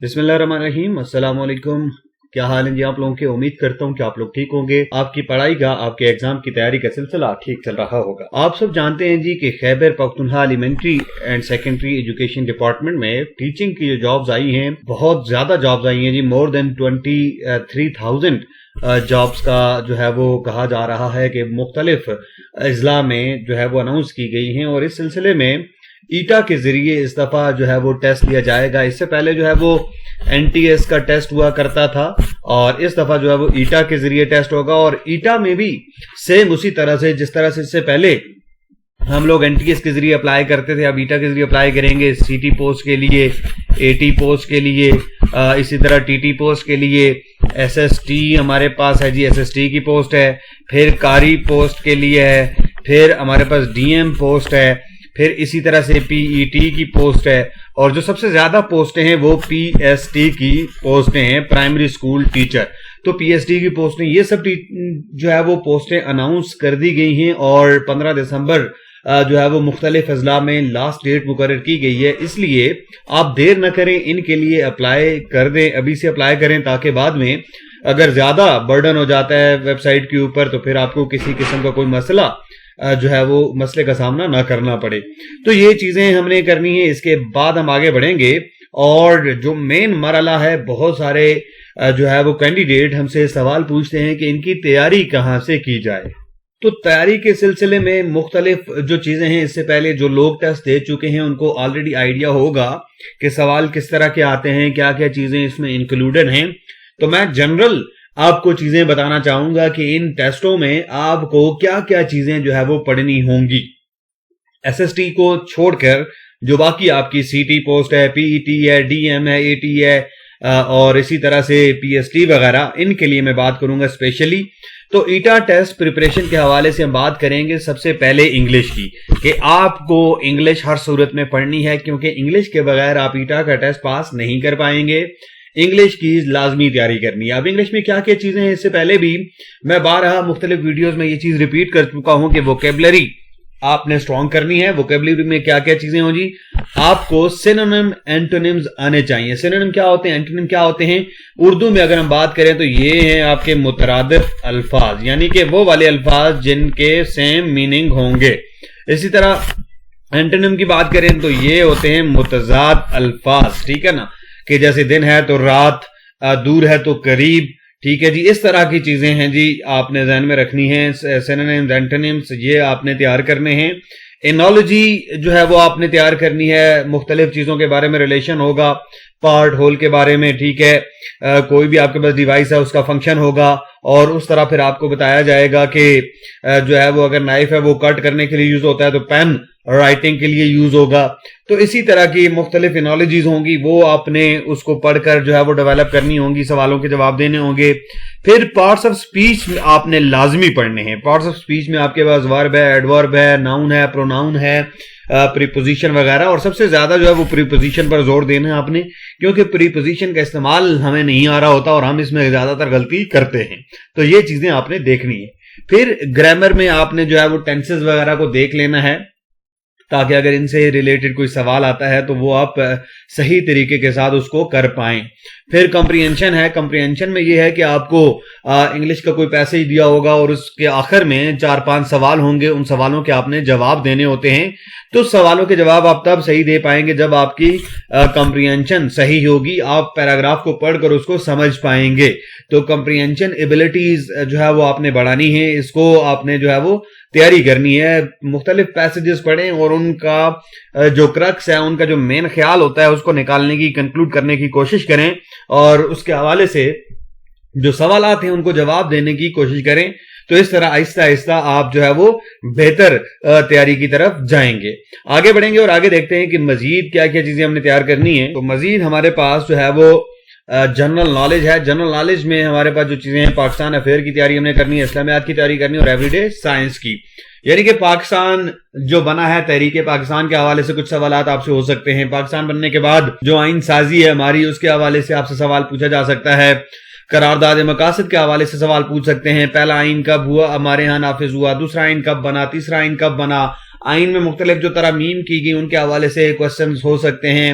بسم اللہ الرحمن الرحیم، السلام علیکم۔ کیا حال ہے جی آپ لوگوں کے؟ امید کرتا ہوں کہ آپ لوگ ٹھیک ہوں گے۔ آپ کی پڑھائی کا، آپ کے ایگزام کی تیاری کا سلسلہ ٹھیک چل رہا ہوگا۔ آپ سب جانتے ہیں جی کہ Khyber Pakhtunkhwa elementary and secondary education department میں ٹیچنگ کی جو جابز آئی ہیں، بہت زیادہ جابز آئی ہیں جی، مور دین 23,000 جابز کا جو ہے وہ کہا جا رہا ہے کہ مختلف اضلاع میں جو ہے وہ اناؤنس کی گئی ہیں، اور اس سلسلے میں ایٹا کے ذریعے اس دفعہ جو ہے وہ ٹیسٹ لیا جائے گا۔ اس سے پہلے جو ہے وہ این ٹی ایس کا ٹیسٹ ہوا کرتا تھا، اور اس دفعہ جو ہے وہ ایٹا کے ذریعے ٹیسٹ ہوگا، اور ایٹا میں بھی سیم اسی طرح سے جس طرح سے اس سے پہلے ہم لوگ این ٹی ایس کے ذریعے اپلائی کرتے تھے، اب ایٹا کے ذریعے اپلائی کریں گے، سی ٹی پوسٹ کے لیے، اے ٹی پوسٹ کے لیے، اسی طرح ٹی ٹی پوسٹ کے لیے، ایس ایس ٹی ہمارے پاس ہے جی، ایس ایس ٹی کی پوسٹ ہے، پھر کاری پوسٹ کے لیے ہے، پھر ہمارے پاس ڈی ایم پوسٹ ہے، پھر اسی طرح سے پی ای ٹی کی پوسٹ ہے، اور جو سب سے زیادہ پوسٹیں ہیں وہ پی ایس ٹی کی پوسٹیں ہیں، پرائمری اسکول ٹیچر۔ تو پی ایس ٹی کی پوسٹیں، یہ سب جو ہے وہ پوسٹیں اناؤنس کر دی گئی ہیں، اور 15 دسمبر جو ہے وہ مختلف اضلاع میں لاسٹ ڈیٹ مقرر کی گئی ہے۔ اس لیے آپ دیر نہ کریں، ان کے لیے اپلائی کر دیں، ابھی سے اپلائی کریں، تاکہ بعد میں اگر زیادہ برڈن ہو جاتا ہے ویب سائٹ کے اوپر تو پھر آپ کو کسی قسم کا کوئی مسئلہ جو ہے وہ مسئلے کا سامنا نہ کرنا پڑے۔ تو یہ چیزیں ہم نے کرنی ہے، اس کے بعد ہم آگے بڑھیں گے، اور جو مین مرحلہ ہے، بہت سارے جو ہے وہ کینڈیڈیٹ ہم سے سوال پوچھتے ہیں کہ ان کی تیاری کہاں سے کی جائے۔ تو تیاری کے سلسلے میں مختلف جو چیزیں ہیں، اس سے پہلے جو لوگ ٹیسٹ دے چکے ہیں ان کو آلریڈی آئیڈیا ہوگا کہ سوال کس طرح کے آتے ہیں، کیا کیا چیزیں اس میں انکلوڈڈ ہیں۔ تو میں جنرل آپ کو چیزیں بتانا چاہوں گا کہ ان ٹیسٹوں میں آپ کو کیا کیا چیزیں جو ہے وہ پڑھنی ہوں گی۔ ایس ایس ٹی کو چھوڑ کر جو باقی آپ کی سی ٹی پوسٹ ہے، پی ای ٹی ہے، ڈی ایم ہے، اے ٹی ہے، اور اسی طرح سے پی ایس ٹی وغیرہ، ان کے لیے میں بات کروں گا اسپیشلی۔ تو ایٹا ٹیسٹ پریپریشن کے حوالے سے ہم بات کریں گے سب سے پہلے انگلش کی، کہ آپ کو انگلش ہر صورت میں پڑھنی ہے، کیونکہ انگلش کے بغیر آپ ایٹا کا ٹیسٹ پاس نہیں کر پائیں گے۔ انگلش کی لازمی تیاری کرنی ہے۔ اب انگلش میں کیا کیا چیزیں ہیں، اس سے پہلے بھی میں بارہا مختلف ویڈیوز میں یہ چیز ریپیٹ کر چکا ہوں کہ ووکیبلری آپ نے سٹرونگ کرنی ہے۔ ووکیبلری میں کیا کیا چیزیں ہوں جی، آپ کو سینونیم اینٹونیمز آنے چاہیے۔ سینونیم کیا ہوتے ہیں، اینٹونیم کیا ہوتے ہیں؟ اردو میں اگر ہم بات کریں تو یہ ہیں آپ کے مترادف الفاظ، یعنی کہ وہ والے الفاظ جن کے سیم میننگ ہوں گے۔ اسی طرح اینٹونیم کی بات کریں تو یہ ہوتے ہیں متضاد الفاظ، ٹھیک ہے نا، کہ جیسے دن ہے تو رات، دور ہے تو قریب، ٹھیک ہے جی، اس طرح کی چیزیں ہیں جی، آپ نے ذہن میں رکھنی ہیں۔ سینونیمز، اینٹونیمز یہ آپ نے تیار کرنے ہیں۔ انالوجی جو ہے وہ آپ نے تیار کرنی ہے، مختلف چیزوں کے بارے میں ریلیشن ہوگا، پارٹ ہول کے بارے میں، ٹھیک ہے، کوئی بھی آپ کے پاس ڈیوائس ہے اس کا فنکشن ہوگا، اور اس طرح پھر آپ کو بتایا جائے گا کہ جو ہے وہ اگر نائف ہے وہ کٹ کرنے کے لیے یوز ہوتا ہے تو پین رائٹنگ کے لیے یوز ہوگا۔ تو اسی طرح کی مختلف انالوجیز ہوں گی، وہ آپ نے اس کو پڑھ کر جو ہے وہ ڈیولپ کرنی ہوں گی، سوالوں کے جواب دینے ہوں گے۔ پھر پارٹس آف سپیچ آپ نے لازمی پڑھنے ہیں۔ پارٹس آف سپیچ میں آپ کے پاس ورب ہے، ایڈورب ہے، ناؤن ہے، پروناؤن ہے، پریپوزیشن وغیرہ، اور سب سے زیادہ جو ہے وہ پریپوزیشن پر زور دینا ہے آپ نے، کیونکہ پریپوزیشن کا استعمال ہمیں نہیں آ رہا ہوتا اور ہم اس میں زیادہ تر غلطی کرتے ہیں۔ تو یہ چیزیں آپ نے دیکھنی ہے۔ پھر گرامر میں آپ نے جو ہے وہ ٹینسز وغیرہ کو دیکھ لینا ہے، تاکہ اگر ان سے ریلیٹڈ کوئی سوال آتا ہے تو وہ آپ صحیح طریقے کے ساتھ اس کو کر پائیں۔ پھر کمپریہنشن ہے۔ کمپریہنشن میں یہ ہے کہ آپ کو انگلش کا کوئی پیسج دیا ہوگا اور اس کے آخر میں 4-5 سوال ہوں گے، ان سوالوں کے آپ نے جواب دینے ہوتے ہیں۔ تو سوالوں کے جواب آپ تب صحیح دے پائیں گے جب آپ کی کمپریہنشن صحیح ہوگی، آپ پیراگراف کو پڑھ کر اس کو سمجھ پائیں گے۔ تو کمپریہنشن ایبلٹیز جو ہے وہ آپ نے بڑھانی ہے، اس کو آپ نے جو ہے وہ تیاری کرنی ہے۔ مختلف پیسجز پڑھیں اور ان کا جو کرکس ہے، ان کا جو مین خیال ہوتا ہے اس کو نکالنے کی، کنکلوڈ کرنے کی کوشش کریں، اور اس کے حوالے سے جو سوالات ہیں ان کو جواب دینے کی کوشش کریں۔ تو اس طرح آہستہ آہستہ آپ جو ہے وہ بہتر تیاری کی طرف جائیں گے۔ آگے بڑھیں گے اور آگے دیکھتے ہیں کہ مزید کیا کیا چیزیں ہم نے تیار کرنی ہے۔ تو مزید ہمارے پاس جو ہے وہ جنرل نالج ہے۔ جنرل نالج میں ہمارے پاس جو چیزیں ہیں، پاکستان افیئر کی تیاری ہم نے کرنی ہے، اسلامیات کی تیاری کرنی ہے، اور ایوری ڈے سائنس کی، یعنی کہ پاکستان جو بنا ہے، تحریک پاکستان کے حوالے سے کچھ سوالات آپ سے ہو سکتے ہیں۔ پاکستان بننے کے بعد جو آئین سازی ہے ہماری، اس کے حوالے سے آپ سے سوال پوچھا جا سکتا ہے۔ قرارداد مقاصد کے حوالے سے سوال پوچھ سکتے ہیں، پہلا آئین کب ہوا ہمارے ہاں نافذ ہوا، دوسرا آئین کب بنا، تیسرا آئین کب بنا، آئین میں مختلف جو ترامیم کی گئی ان کے حوالے سے کوسچنز ہو سکتے ہیں۔